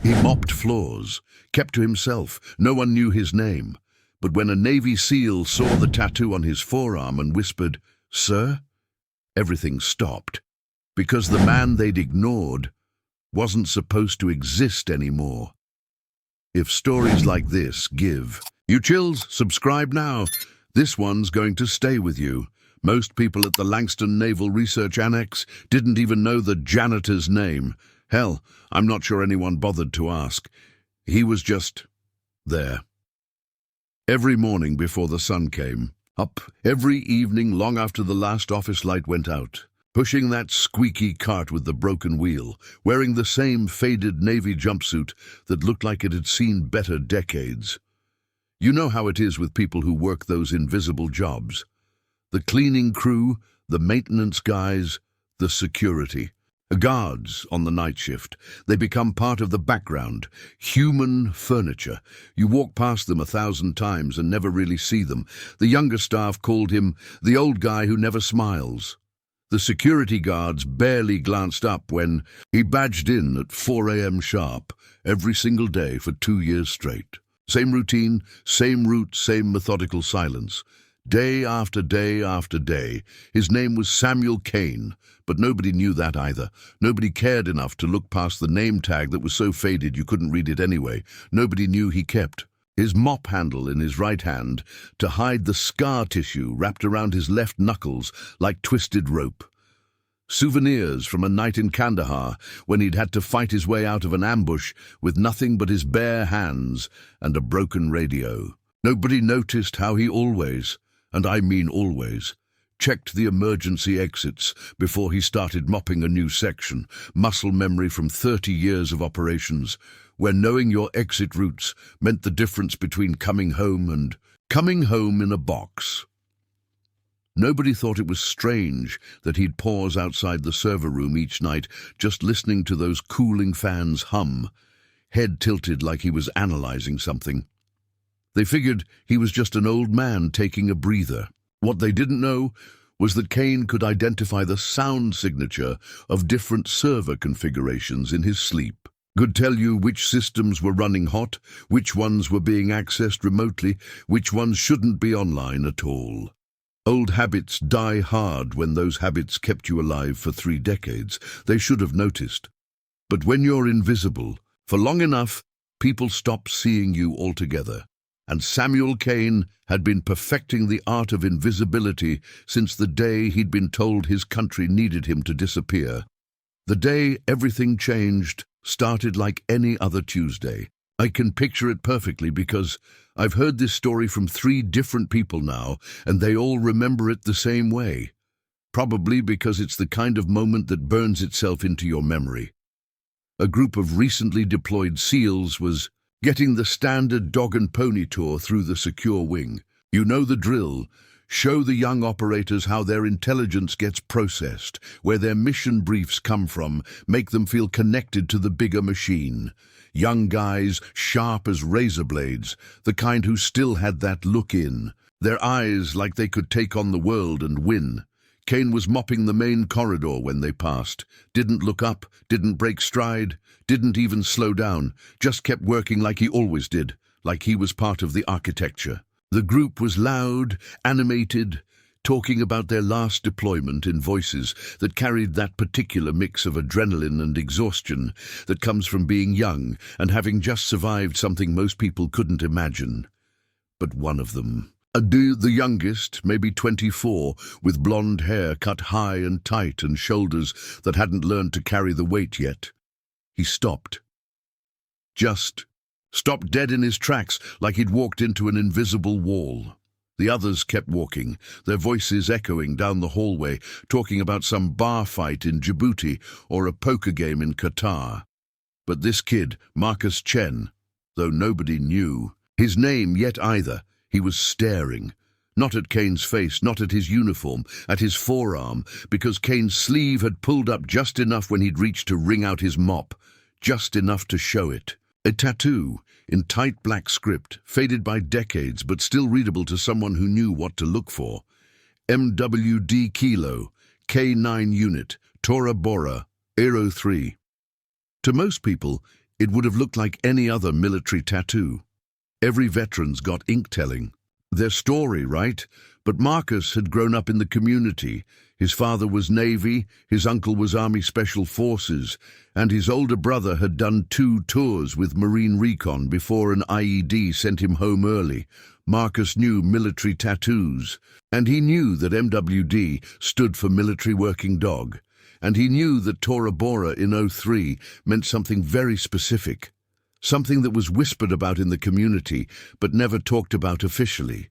He mopped floors, kept to himself, no one knew his name. But when a Navy SEAL saw the tattoo on his forearm and whispered, "Sir?" everything stopped. Because the man they'd ignored wasn't supposed to exist anymore. If stories like this give you chills, subscribe now. This one's going to stay with you. Most people at the Langston Naval Research Annex didn't even know the janitor's name. Hell, I'm not sure anyone bothered to ask. He was just there. Every morning before the sun came, up every evening long after the last office light went out, pushing that squeaky cart with the broken wheel, wearing the same faded navy jumpsuit that looked like it had seen better decades. You know how it is with people who work those invisible jobs. The cleaning crew, the maintenance guys, the security. Guards on the night shift. They become part of the background. Human furniture. You walk past them 1,000 times and never really see them. The younger staff called him the old guy who never smiles. The security guards barely glanced up when he badged in at 4 a.m. sharp every single day for 2 years straight. Same routine, same route, same methodical silence. Day after day after day. His name was Samuel Kane, but nobody knew that either. Nobody cared enough to look past the name tag that was so faded you couldn't read it anyway. Nobody knew he kept his mop handle in his right hand to hide the scar tissue wrapped around his left knuckles like twisted rope. Souvenirs from a night in Kandahar when he'd had to fight his way out of an ambush with nothing but his bare hands and a broken radio. Nobody noticed how he always, and I mean always, checked the emergency exits before he started mopping a new section, muscle memory from 30 years of operations, where knowing your exit routes meant the difference between coming home and coming home in a box. Nobody thought it was strange that he'd pause outside the server room each night, just listening to those cooling fans hum, head tilted like he was analyzing something. They figured he was just an old man taking a breather. What they didn't know was that Kane could identify the sound signature of different server configurations in his sleep. Could tell you which systems were running hot, which ones were being accessed remotely, which ones shouldn't be online at all. Old habits die hard when those habits kept you alive for 3 decades. They should have noticed. But when you're invisible, for long enough, people stop seeing you altogether. And Samuel Kane had been perfecting the art of invisibility since the day he'd been told his country needed him to disappear. The day everything changed started like any other Tuesday. I can picture it perfectly because I've heard this story from 3 different people now, and they all remember it the same way. Probably because it's the kind of moment that burns itself into your memory. A group of recently deployed SEALs was getting the standard dog and pony tour through the secure wing. You know the drill. Show the young operators how their intelligence gets processed, where their mission briefs come from, make them feel connected to the bigger machine. Young guys, sharp as razor blades, the kind who still had that look in, their eyes like they could take on the world and win. Kane was mopping the main corridor when they passed. Didn't look up, didn't break stride, didn't even slow down, just kept working like he always did, like he was part of the architecture. The group was loud, animated, talking about their last deployment in voices that carried that particular mix of adrenaline and exhaustion that comes from being young and having just survived something most people couldn't imagine. But one of them, the youngest, maybe 24, with blonde hair cut high and tight and shoulders that hadn't learned to carry the weight yet. He stopped. Just stopped dead in his tracks like he'd walked into an invisible wall. The others kept walking, their voices echoing down the hallway, talking about some bar fight in Djibouti or a poker game in Qatar. But this kid, Marcus Chen, though nobody knew his name yet either, he was staring. Not at Kane's face, not at his uniform, at his forearm, because Kane's sleeve had pulled up just enough when he'd reached to wring out his mop, just enough to show it. A tattoo, in tight black script, faded by decades but still readable to someone who knew what to look for. MWD Kilo, K9 Unit, Tora Bora, Aero 3. To most people, It would have looked like any other military tattoo. Every veteran's got ink telling their story, right? But Marcus had grown up in the community. His father was Navy, his uncle was Army Special Forces, and his older brother had done 2 tours with Marine Recon before an IED sent him home early. Marcus knew military tattoos, and he knew that MWD stood for Military Working Dog, and he knew that Tora Bora in '03 meant something very specific, something that was whispered about in the community but never talked about officially.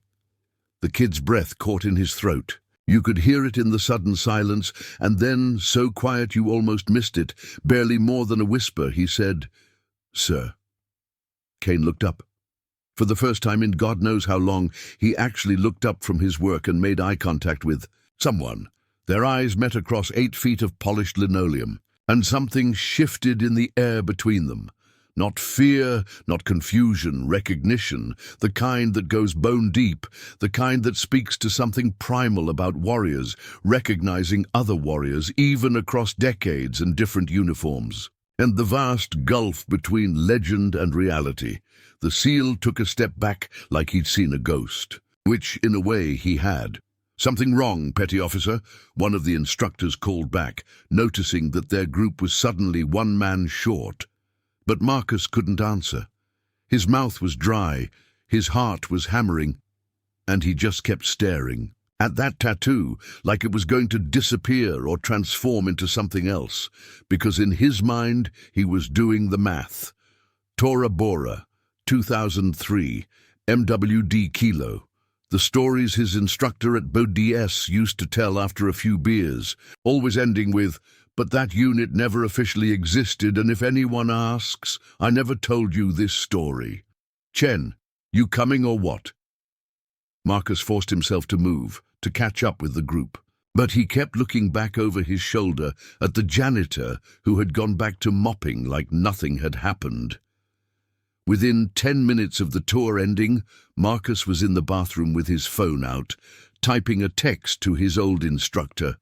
The kid's breath caught in his throat. You could hear it in the sudden silence, and then, so quiet you almost missed it, barely more than a whisper, he said, "Sir." Kane looked up. For the first time in God knows how long, he actually looked up from his work and made eye contact with someone. Their eyes met across 8 feet of polished linoleum, and something shifted in the air between them. Not fear, not confusion, recognition, the kind that goes bone deep, the kind that speaks to something primal about warriors, recognizing other warriors, even across decades and different uniforms. And the vast gulf between legend and reality. The SEAL took a step back like he'd seen a ghost, which, in a way, he had. "Something wrong, petty officer," one of the instructors called back, noticing that their group was suddenly 1 man short. But Marcus couldn't answer. His mouth was dry, his heart was hammering, and he just kept staring at that tattoo like it was going to disappear or transform into something else, because in his mind he was doing the math. Tora Bora, 2003, MWD Kilo. The stories his instructor at BODS used to tell after a few beers, always ending with, "But that unit never officially existed, and if anyone asks, I never told you this story." "Chen, you coming or what?" Marcus forced himself to move, to catch up with the group. But he kept looking back over his shoulder at the janitor who had gone back to mopping like nothing had happened. Within 10 minutes of the tour ending, Marcus was in the bathroom with his phone out, typing a text to his old instructor.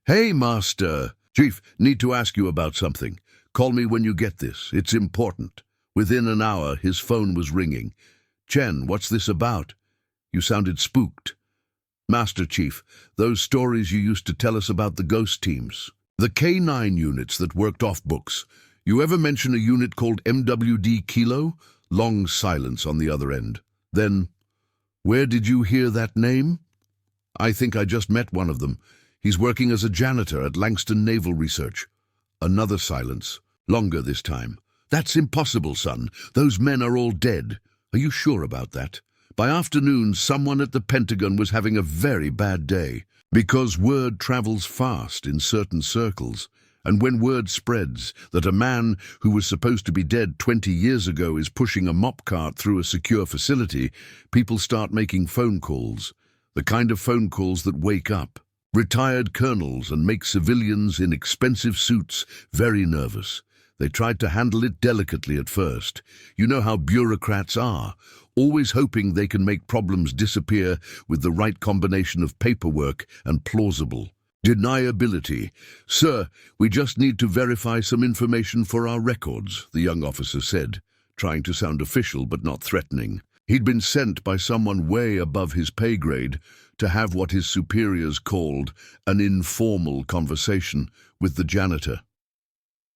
"Hey, Master. Chief, need to ask you about something. Call me when you get this. It's important." Within an hour, his phone was ringing. "Chen, what's this about? You sounded spooked." "Master Chief, those stories you used to tell us about the ghost teams. The K9 units that worked off books. You ever mention a unit called MWD Kilo?" Long silence on the other end. Then, "Where did you hear that name?" "I think I just met one of them. He's working as a janitor at Langston Naval Research." Another silence, longer this time. "That's impossible, son. Those men are all dead." "Are you sure about that?" By afternoon, someone at the Pentagon was having a very bad day, because word travels fast in certain circles. And when word spreads that a man who was supposed to be dead 20 years ago is pushing a mop cart through a secure facility, people start making phone calls, the kind of phone calls that wake up retired colonels and make civilians in expensive suits very nervous. They tried to handle it delicately at first. You know how bureaucrats are, always hoping they can make problems disappear with the right combination of paperwork and plausible deniability. "Sir, we just need to verify some information for our records," the young officer said, trying to sound official but not threatening. He'd been sent by someone way above his pay grade to have what his superiors called an informal conversation with the janitor.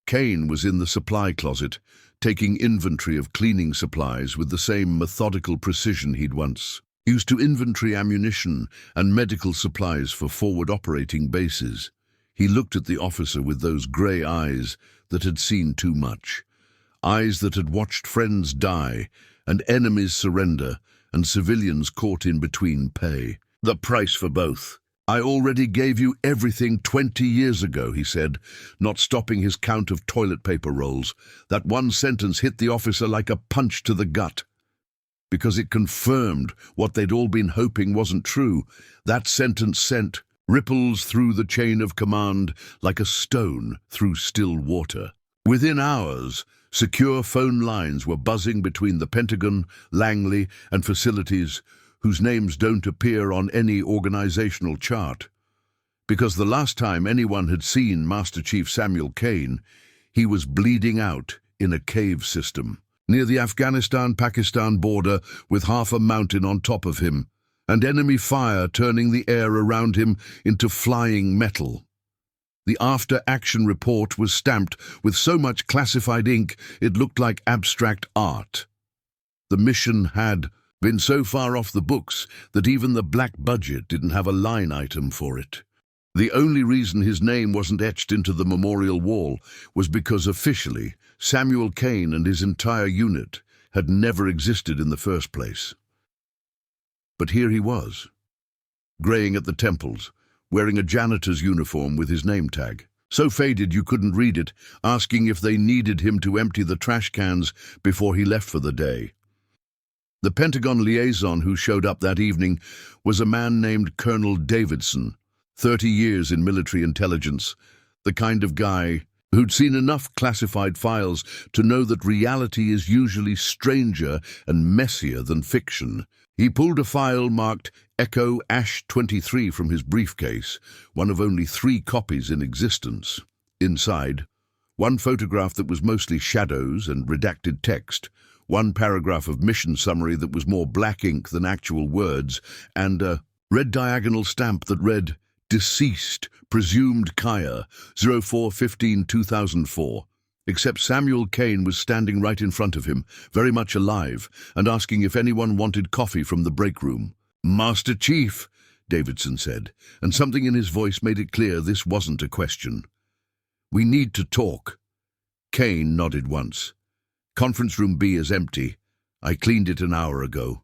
Kane was in the supply closet, taking inventory of cleaning supplies with the same methodical precision he'd once used to inventory ammunition and medical supplies for forward operating bases. He looked at the officer with those grey eyes that had seen too much, eyes that had watched friends die and enemies surrender and civilians caught in between pay. "The price for both. I already gave you everything 20 years ago," he said, not stopping his count of toilet paper rolls. That one sentence hit the officer like a punch to the gut, because it confirmed what they'd all been hoping wasn't true. That sentence sent ripples through the chain of command like a stone through still water. Within hours, secure phone lines were buzzing between the Pentagon, Langley, and facilities whose names don't appear on any organizational chart. Because the last time anyone had seen Master Chief Samuel Kane, he was bleeding out in a cave system, near the Afghanistan-Pakistan border with half a mountain on top of him, and enemy fire turning the air around him into flying metal. The after-action report was stamped with so much classified ink it looked like abstract art. The mission had been so far off the books that even the black budget didn't have a line item for it. The only reason his name wasn't etched into the memorial wall was because officially Samuel Kane and his entire unit had never existed in the first place. But here he was, graying at the temples, wearing a janitor's uniform with his name tag, so faded you couldn't read it, asking if they needed him to empty the trash cans before he left for the day. The Pentagon liaison who showed up that evening was a man named Colonel Davidson, 30 years in military intelligence, the kind of guy who'd seen enough classified files to know that reality is usually stranger and messier than fiction. He pulled a file marked Echo Ash 23 from his briefcase, one of only 3 copies in existence. Inside, one photograph that was mostly shadows and redacted text, one paragraph of mission summary that was more black ink than actual words, and a red diagonal stamp that read, "Deceased, presumed Kaya, 04/15/2004. Except Samuel Kane was standing right in front of him, very much alive, and asking if anyone wanted coffee from the break room. "Master Chief," Davidson said, and something in his voice made it clear this wasn't a question. "We need to talk." Kane nodded once. "Conference room B is empty. I cleaned it an hour ago."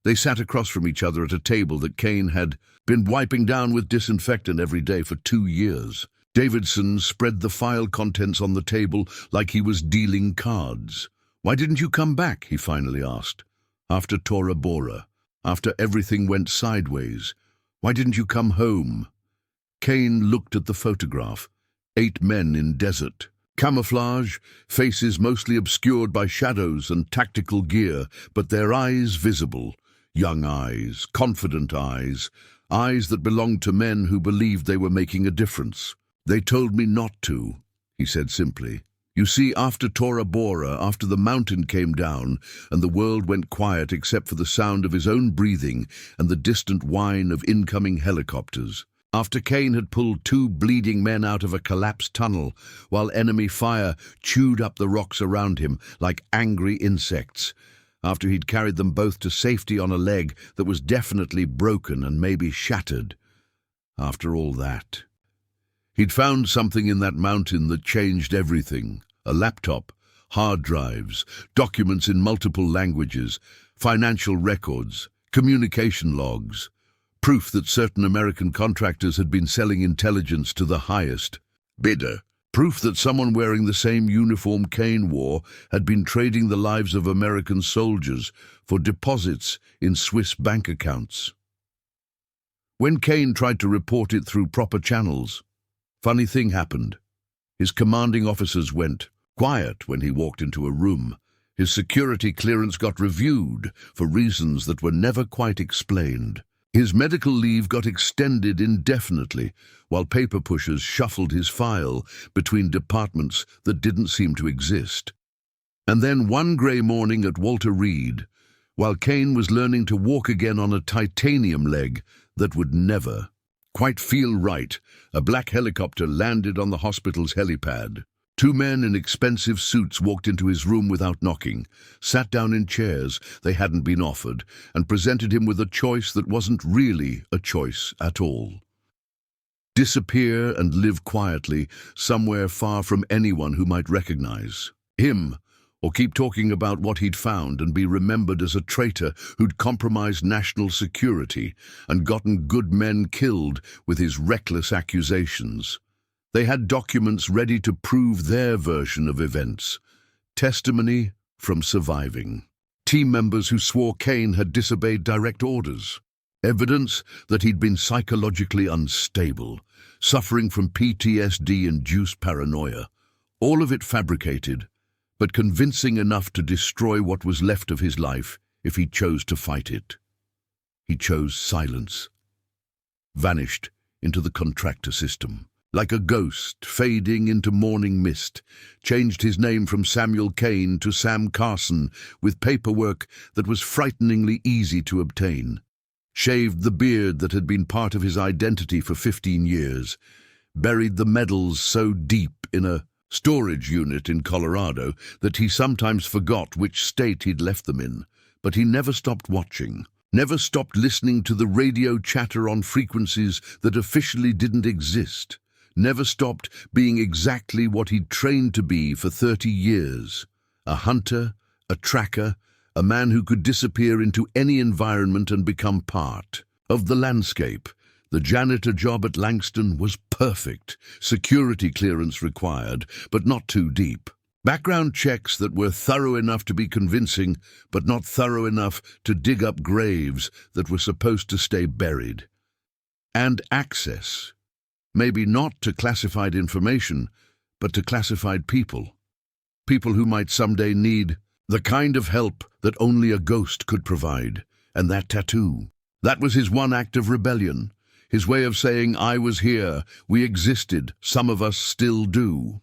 They sat across from each other at a table that Kane had been wiping down with disinfectant every day for 2 years. Davidson spread the file contents on the table like he was dealing cards. "Why didn't you come back?" he finally asked. "After Tora Bora, after everything went sideways. Why didn't you come home?" Kane looked at the photograph. 8 men in desert. Camouflage, faces mostly obscured by shadows and tactical gear, but their eyes visible. Young eyes, confident eyes, eyes that belonged to men who believed they were making a difference. "They told me not to," he said simply. "You see, after Tora Bora, after the mountain came down and the world went quiet except for the sound of his own breathing and the distant whine of incoming helicopters, after Kane had pulled 2 bleeding men out of a collapsed tunnel while enemy fire chewed up the rocks around him like angry insects, after he'd carried them both to safety on a leg that was definitely broken and maybe shattered, after all that, he'd found something in that mountain that changed everything. A laptop, hard drives, documents in multiple languages, financial records, communication logs, proof that certain American contractors had been selling intelligence to the highest bidder, proof that someone wearing the same uniform Kane wore had been trading the lives of American soldiers for deposits in Swiss bank accounts. When Kane tried to report it through proper channels, funny thing happened. His commanding officers went quiet when he walked into a room. His security clearance got reviewed for reasons that were never quite explained. His medical leave got extended indefinitely, while paper pushers shuffled his file between departments that didn't seem to exist. And then one grey morning at Walter Reed, while Kane was learning to walk again on a titanium leg that would never quite feel right, a black helicopter landed on the hospital's helipad. 2 men in expensive suits walked into his room without knocking, sat down in chairs they hadn't been offered, and presented him with a choice that wasn't really a choice at all. Disappear and live quietly somewhere far from anyone who might recognize him, or keep talking about what he'd found and be remembered as a traitor who'd compromised national security and gotten good men killed with his reckless accusations. They had documents ready to prove their version of events. Testimony from surviving. Team members who swore Kane had disobeyed direct orders. Evidence that he'd been psychologically unstable, suffering from PTSD-induced paranoia. All of it fabricated, but convincing enough to destroy what was left of his life if he chose to fight it. He chose silence. Vanished into the contractor system. like a ghost fading into morning mist, changed his name from Samuel Kane to Sam Carson with paperwork that was frighteningly easy to obtain, shaved the beard that had been part of his identity for 15 years, buried the medals so deep in a storage unit in Colorado that he sometimes forgot which state he'd left them in. But he never stopped watching, never stopped listening to the radio chatter on frequencies that officially didn't exist, never stopped being exactly what he'd trained to be for 30 years, a hunter, a tracker, a man who could disappear into any environment and become part of the landscape. The janitor job at Langston was perfect, security clearance required, but not too deep. Background checks that were thorough enough to be convincing, but not thorough enough to dig up graves that were supposed to stay buried. And access, maybe not to classified information, but to classified people. People who might someday need the kind of help that only a ghost could provide. And that tattoo, that was his one act of rebellion. His way of saying, I was here, we existed, some of us still do.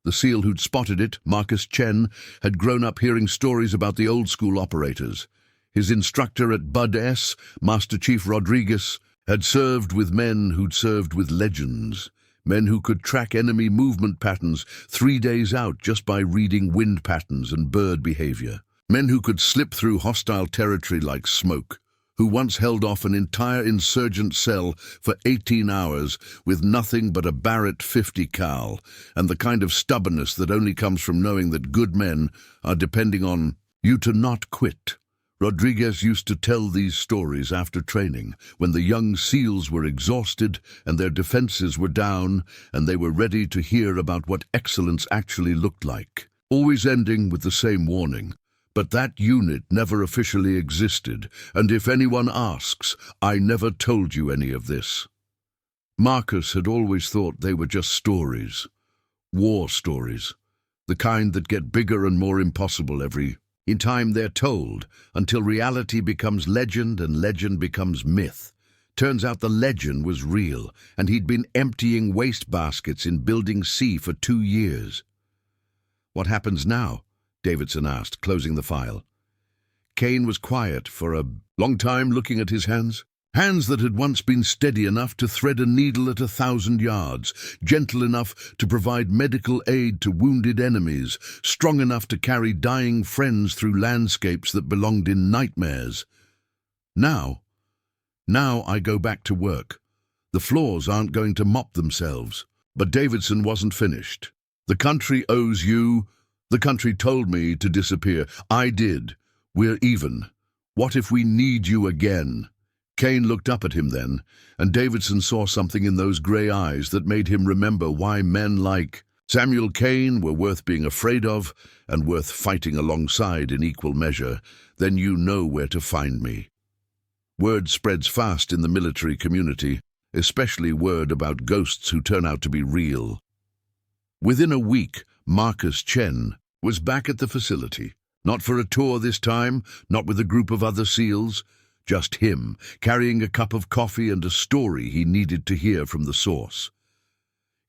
The SEAL who'd spotted it, Marcus Chen, had grown up hearing stories about the old-school operators. His instructor at Bud S, Master Chief Rodriguez, had served with men who'd served with legends, men who could track enemy movement patterns 3 days out just by reading wind patterns and bird behavior, men who could slip through hostile territory like smoke, who once held off an entire insurgent cell for 18 hours with nothing but a Barrett 50 cal and the kind of stubbornness that only comes from knowing that good men are depending on you to not quit. Rodriguez used to tell these stories after training, when the young SEALs were exhausted and their defenses were down and they were ready to hear about what excellence actually looked like, always ending with the same warning. But that unit never officially existed, and if anyone asks, I never told you any of this. Marcus had always thought they were just stories, war stories, the kind that get bigger and more impossible every time they're told, until reality becomes legend and legend becomes myth. Turns out the legend was real, and he'd been emptying wastebaskets in Building C for 2 years. What happens now? Davidson asked, closing the file. Kane was quiet for a long time, looking at his hands. Hands that had once been steady enough to thread a needle at 1,000 yards, gentle enough to provide medical aid to wounded enemies, strong enough to carry dying friends through landscapes that belonged in nightmares. Now I go back to work. The floors aren't going to mop themselves. But Davidson wasn't finished. The country owes you. The country told me to disappear. I did. We're even. What if we need you again? Kane looked up at him then, and Davidson saw something in those grey eyes that made him remember why men like Samuel Kane were worth being afraid of and worth fighting alongside in equal measure. Then you know where to find me. Word spreads fast in the military community, especially word about ghosts who turn out to be real. Within a week, Marcus Chen was back at the facility, not for a tour this time, not with a group of other SEALs, just him, carrying a cup of coffee and a story he needed to hear from the source.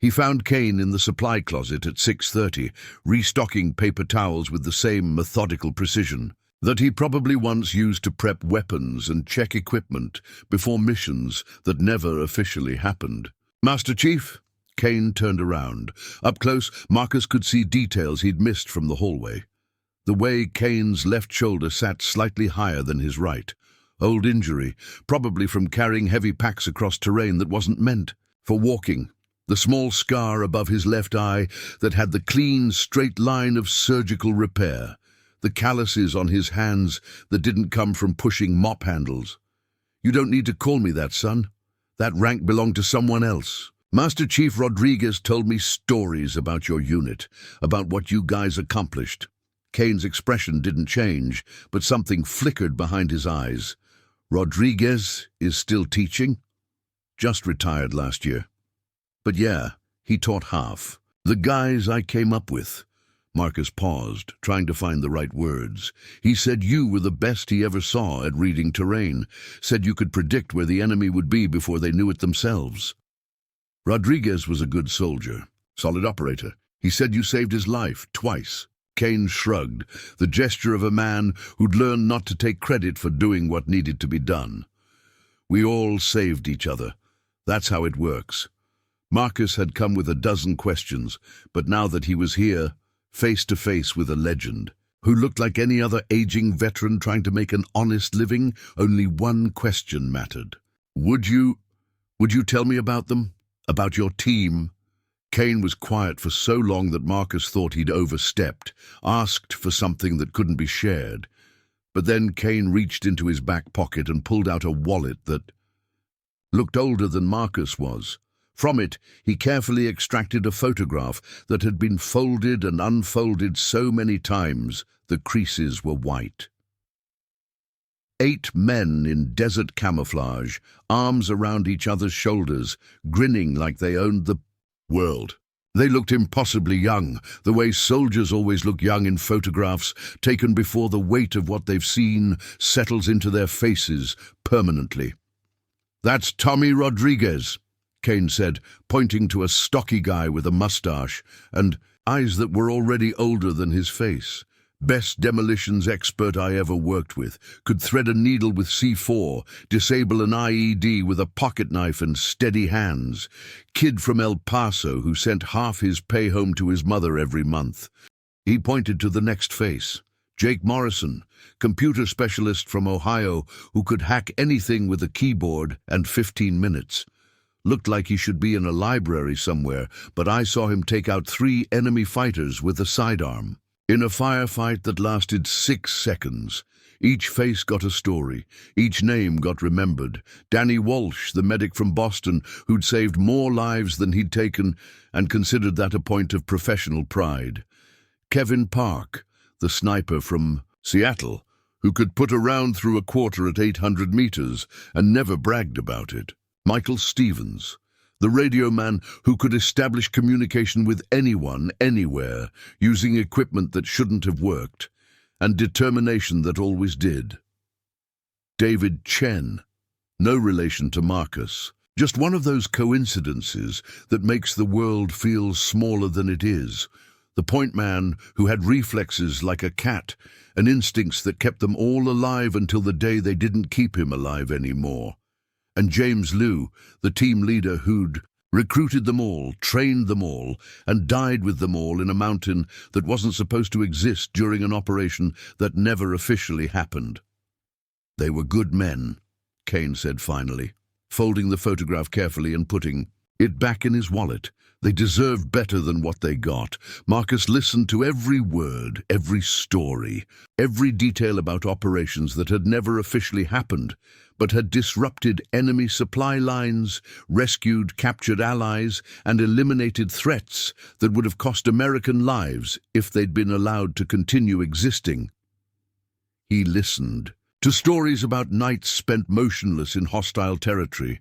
He found Kane in the supply closet at 6:30, restocking paper towels with the same methodical precision that he probably once used to prep weapons and check equipment before missions that never officially happened. Master Chief? Kane turned around. Up close, Marcus could see details he'd missed from the hallway. The way Kane's left shoulder sat slightly higher than his right. Old injury, probably from carrying heavy packs across terrain that wasn't meant for walking. The small scar above his left eye that had the clean, straight line of surgical repair. The calluses on his hands that didn't come from pushing mop handles. You don't need to call me that, son. That rank belonged to someone else. Master Chief Rodriguez told me stories about your unit, about what you guys accomplished. Kane's expression didn't change, but something flickered behind his eyes. Rodriguez is still teaching? Just retired last year. But yeah, he taught half. The guys I came up with. Marcus paused, trying to find the right words. He said you were the best he ever saw at reading terrain, said you could predict where the enemy would be before they knew it themselves. Rodriguez was a good soldier, solid operator. He said you saved his life twice. Kane shrugged, the gesture of a man who'd learned not to take credit for doing what needed to be done. We all saved each other. That's how it works. Marcus had come with a dozen questions, but now that he was here, face to face with a legend, who looked like any other aging veteran trying to make an honest living, only one question mattered. Would you tell me about them? About your team? Kane was quiet for so long that Marcus thought he'd overstepped, asked for something that couldn't be shared. But then Kane reached into his back pocket and pulled out a wallet that looked older than Marcus was. From it, he carefully extracted a photograph that had been folded and unfolded so many times the creases were white. 8 men in desert camouflage, arms around each other's shoulders, grinning like they owned the world. They looked impossibly young, the way soldiers always look young in photographs taken before the weight of what they've seen settles into their faces permanently. "That's Tommy Rodriguez," Kane said, pointing to a stocky guy with a mustache and eyes that were already older than his face. Best demolitions expert I ever worked with. Could thread a needle with C4, disable an IED with a pocket knife and steady hands. Kid from El Paso who sent half his pay home to his mother every month. He pointed to the next face. Jake Morrison, computer specialist from Ohio who could hack anything with a keyboard and 15 minutes. Looked like he should be in a library somewhere, but I saw him take out 3 enemy fighters with a sidearm. In a firefight that lasted 6 seconds, each face got a story, each name got remembered. Danny Walsh, the medic from Boston, who'd saved more lives than he'd taken and considered that a point of professional pride. Kevin Park, the sniper from Seattle, who could put a round through a quarter at 800 meters and never bragged about it. Michael Stevens, the radio man who could establish communication with anyone, anywhere, using equipment that shouldn't have worked, and determination that always did. David Chen, no relation to Marcus, just one of those coincidences that makes the world feel smaller than it is. The point man who had reflexes like a cat, and instincts that kept them all alive until the day they didn't keep him alive anymore. And James Liu, the team leader who'd recruited them all, trained them all, and died with them all in a mountain that wasn't supposed to exist during an operation that never officially happened. They were good men, Kane said finally, folding the photograph carefully and putting it back in his wallet. They deserved better than what they got. Marcus listened to every word, every story, every detail about operations that had never officially happened, but had disrupted enemy supply lines, rescued captured allies, and eliminated threats that would have cost American lives if they'd been allowed to continue existing. He listened to stories about nights spent motionless in hostile territory,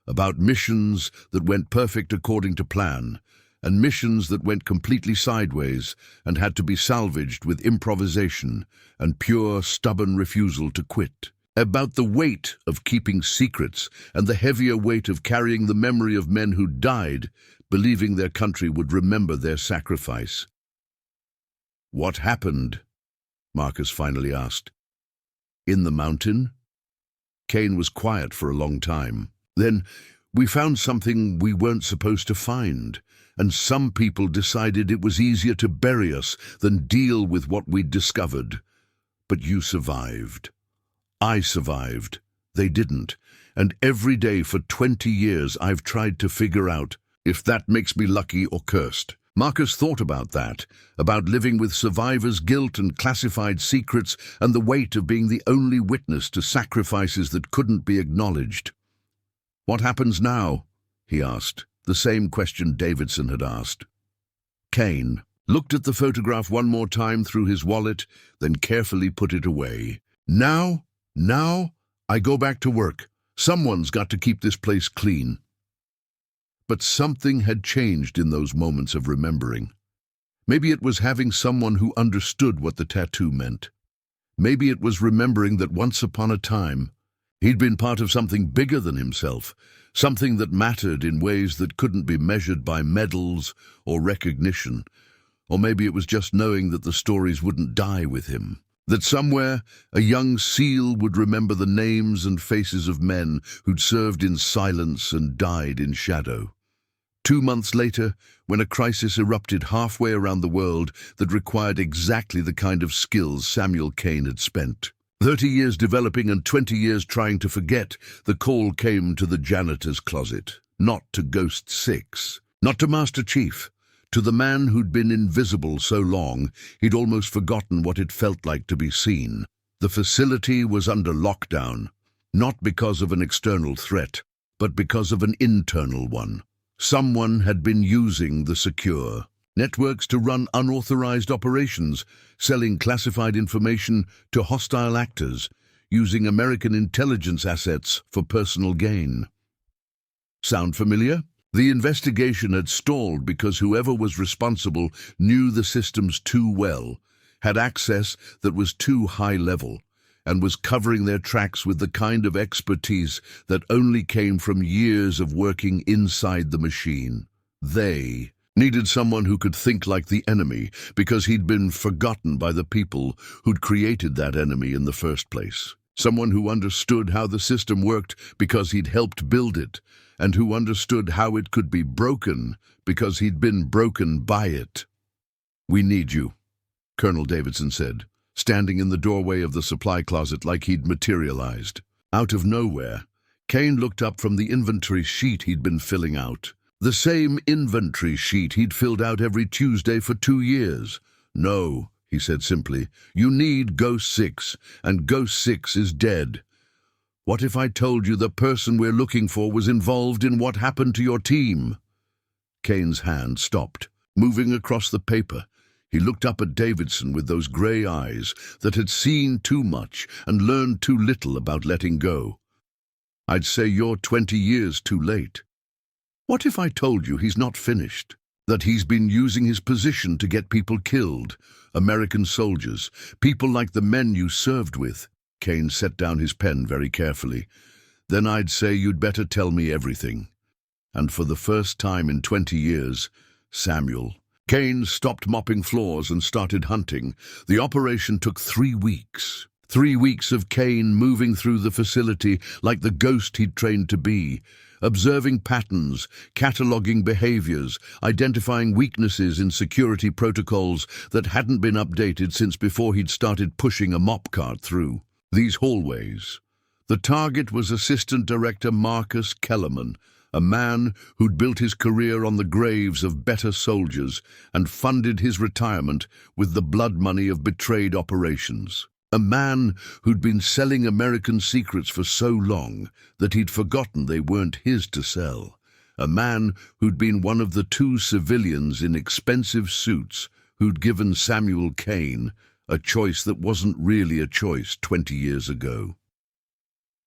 about missions that went perfect according to plan, and missions that went completely sideways and had to be salvaged with improvisation and pure, stubborn refusal to quit. About the weight of keeping secrets and the heavier weight of carrying the memory of men who died, believing their country would remember their sacrifice. "What happened?" Marcus finally asked. "In the mountain?" Kane was quiet for a long time. "Then we found something we weren't supposed to find, and some people decided it was easier to bury us than deal with what we'd discovered. But you survived. I survived. They didn't. And every day for 20 years I've tried to figure out if that makes me lucky or cursed." Marcus thought about that, about living with survivors' guilt and classified secrets and the weight of being the only witness to sacrifices that couldn't be acknowledged. "What happens now?" he asked, the same question Davidson had asked. Kane looked at the photograph one more time through his wallet, then carefully put it away. Now, I go back to work. Someone's got to keep this place clean." But something had changed in those moments of remembering. Maybe it was having someone who understood what the tattoo meant. Maybe it was remembering that once upon a time, He'd been part of something bigger than himself, something that mattered in ways that couldn't be measured by medals or recognition. Or maybe it was just knowing that the stories wouldn't die with him. That somewhere, a young SEAL would remember the names and faces of men who'd served in silence and died in shadow. 2 months later, when a crisis erupted halfway around the world that required exactly the kind of skills Samuel Kane had spent. 30 years developing and 20 years trying to forget, the call came to the janitor's closet. Not to Ghost 6, not to Master Chief. To the man who'd been invisible so long, he'd almost forgotten what it felt like to be seen. The facility was under lockdown, not because of an external threat, but because of an internal one. Someone had been using the secure networks to run unauthorized operations, selling classified information to hostile actors, using American intelligence assets for personal gain. Sound familiar? The investigation had stalled because whoever was responsible knew the systems too well, had access that was too high level, and was covering their tracks with the kind of expertise that only came from years of working inside the machine. They needed someone who could think like the enemy because he'd been forgotten by the people who'd created that enemy in the first place. Someone who understood how the system worked because he'd helped build it, and who understood how it could be broken because he'd been broken by it. "We need you," Colonel Davidson said, standing in the doorway of the supply closet like he'd materialized. Out of nowhere, Kane looked up from the inventory sheet he'd been filling out. The same inventory sheet he'd filled out every Tuesday for 2 years. "No," he said simply, "you need Ghost 6, and Ghost 6 is dead. What if I told you the person we're looking for was involved in what happened to your team?" Kane's hand stopped, moving across the paper. He looked up at Davidson with those grey eyes that had seen too much and learned too little about letting go. "I'd say you're 20 years too late. What if I told you he's not finished? That he's been using his position to get people killed, American soldiers, people like the men you served with?" Kane set down his pen very carefully. "Then I'd say you'd better tell me everything." And for the first time in 20 years, Samuel. Kane stopped mopping floors and started hunting. The operation took 3 weeks. 3 weeks of Kane moving through the facility like the ghost he'd trained to be, observing patterns, cataloging behaviors, identifying weaknesses in security protocols that hadn't been updated since before he'd started pushing a mop cart through these hallways. The target was Assistant Director Marcus Kellerman, a man who'd built his career on the graves of better soldiers and funded his retirement with the blood money of betrayed operations. A man who'd been selling American secrets for so long that he'd forgotten they weren't his to sell. A man who'd been one of the 2 civilians in expensive suits who'd given Samuel Kane a choice that wasn't really a choice 20 years ago.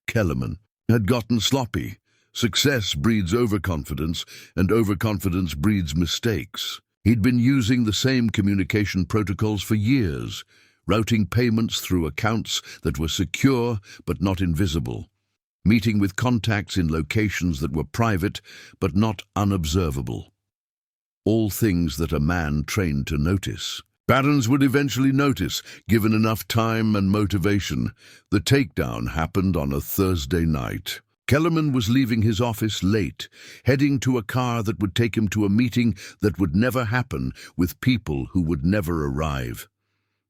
Kellerman had gotten sloppy. Success breeds overconfidence, and overconfidence breeds mistakes. He'd been using the same communication protocols for years, routing payments through accounts that were secure but not invisible, meeting with contacts in locations that were private but not unobservable. All things that a man trained to notice. Barons would eventually notice, given enough time and motivation. The takedown happened on a Thursday night. Kellerman was leaving his office late, heading to a car that would take him to a meeting that would never happen with people who would never arrive.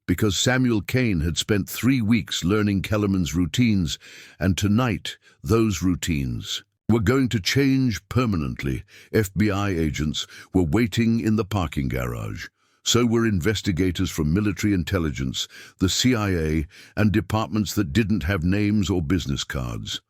Because Samuel Kane had spent 3 weeks learning Kellerman's routines, and tonight those routines were going to change permanently. FBI agents were waiting in the parking garage. So were investigators from military intelligence, the CIA, and departments that didn't have names or business cards.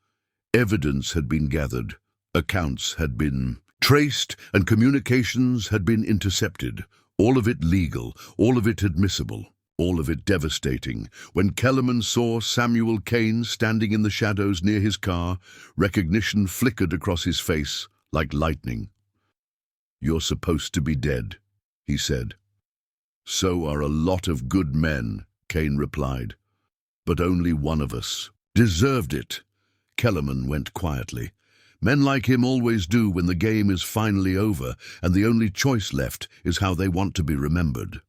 Evidence had been gathered, accounts had been traced, and communications had been intercepted. All of it legal, all of it admissible, all of it devastating. When Kellerman saw Samuel Kane standing in the shadows near his car, recognition flickered across his face like lightning. "You're supposed to be dead," he said. "So are a lot of good men," Kane replied. "But only one of us deserved it." Kellerman went quietly. Men like him always do when the game is finally over and the only choice left is how they want to be remembered.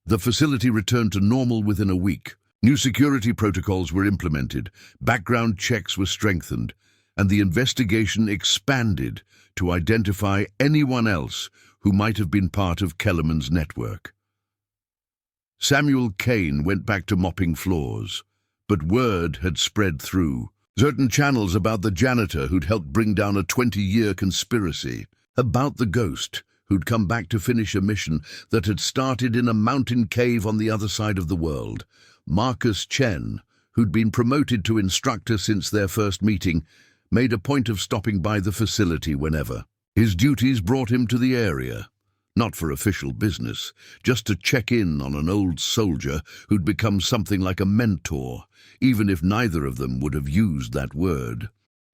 The facility returned to normal within a week. New security protocols were implemented, background checks were strengthened, and the investigation expanded to identify anyone else who might have been part of Kellerman's network. Samuel Kane went back to mopping floors, but word had spread through. Certain channels about the janitor who'd helped bring down a 20-year conspiracy, about the ghost who'd come back to finish a mission that had started in a mountain cave on the other side of the world. Marcus Chen, who'd been promoted to instructor since their first meeting, made a point of stopping by the facility whenever. His duties brought him to the area, not for official business, just to check in on an old soldier who'd become something like a mentor, even if neither of them would have used that word.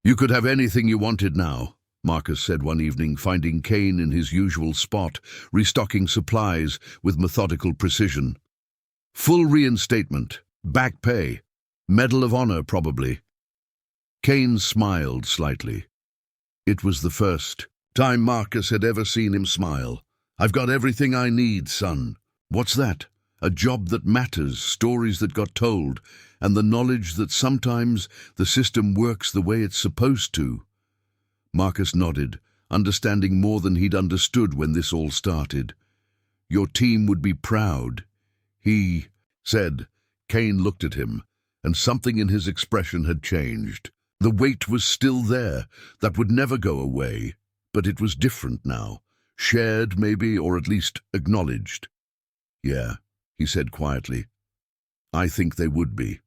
"You could have anything you wanted now," Marcus said one evening, finding Kane in his usual spot, restocking supplies with methodical precision. "Full reinstatement, back pay, Medal of Honor probably." Kane smiled slightly. It was the first time Marcus had ever seen him smile. "I've got everything I need, son." "What's that?" "A job that matters, stories that got told, and the knowledge that sometimes the system works the way it's supposed to." Marcus nodded, understanding more than he'd understood when this all started. "Your team would be proud," he said. Kane looked at him, and something in his expression had changed. The weight was still there, that would never go away, but it was different now. Shared, maybe, or at least acknowledged. "Yeah," he said quietly. "I think they would be."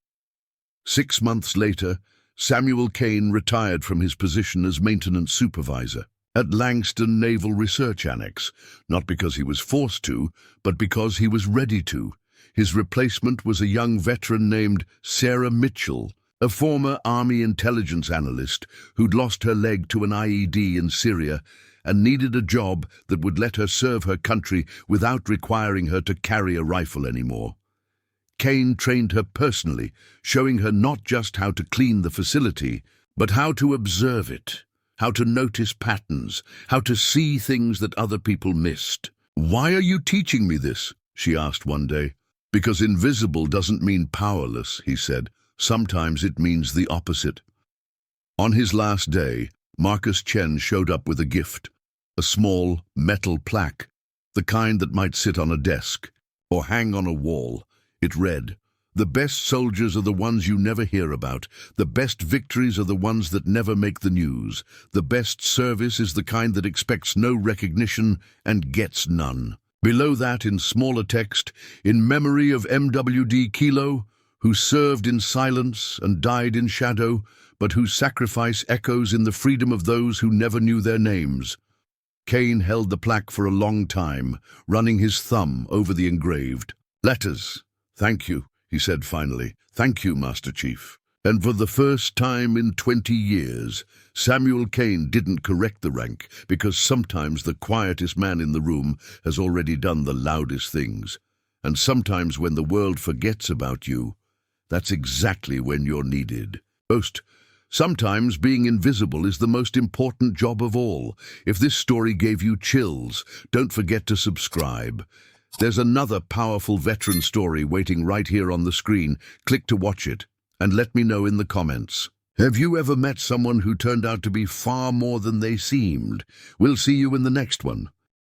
6 months later, Samuel Kane retired from his position as maintenance supervisor at Langston Naval Research Annex, not because he was forced to, but because he was ready to. His replacement was a young veteran named Sarah Mitchell, a former Army intelligence analyst who'd lost her leg to an IED in Syria and needed a job that would let her serve her country without requiring her to carry a rifle anymore. Kane trained her personally, showing her not just how to clean the facility, but how to observe it, how to notice patterns, how to see things that other people missed. "Why are you teaching me this?" she asked one day. "Because invisible doesn't mean powerless," he said. "Sometimes it means the opposite." On his last day, Marcus Chen showed up with a gift, a small metal plaque, the kind that might sit on a desk or hang on a wall. It read, "The best soldiers are the ones you never hear about. The best victories are the ones that never make the news. The best service is the kind that expects no recognition and gets none." Below that, in smaller text, "In memory of MWD Kilo, who served in silence and died in shadow, but whose sacrifice echoes in the freedom of those who never knew their names." Kane held the plaque for a long time, running his thumb over the engraved letters. "Thank you," he said finally. "Thank you, Master Chief." And for the first time in 20 years, Samuel Kane didn't correct the rank, because sometimes the quietest man in the room has already done the loudest things. And sometimes when the world forgets about you, that's exactly when you're needed. Sometimes being invisible is the most important job of all. If this story gave you chills, don't forget to subscribe. There's another powerful veteran story waiting right here on the screen. Click to watch it, and let me know in the comments. Have you ever met someone who turned out to be far more than they seemed? We'll see you in the next one.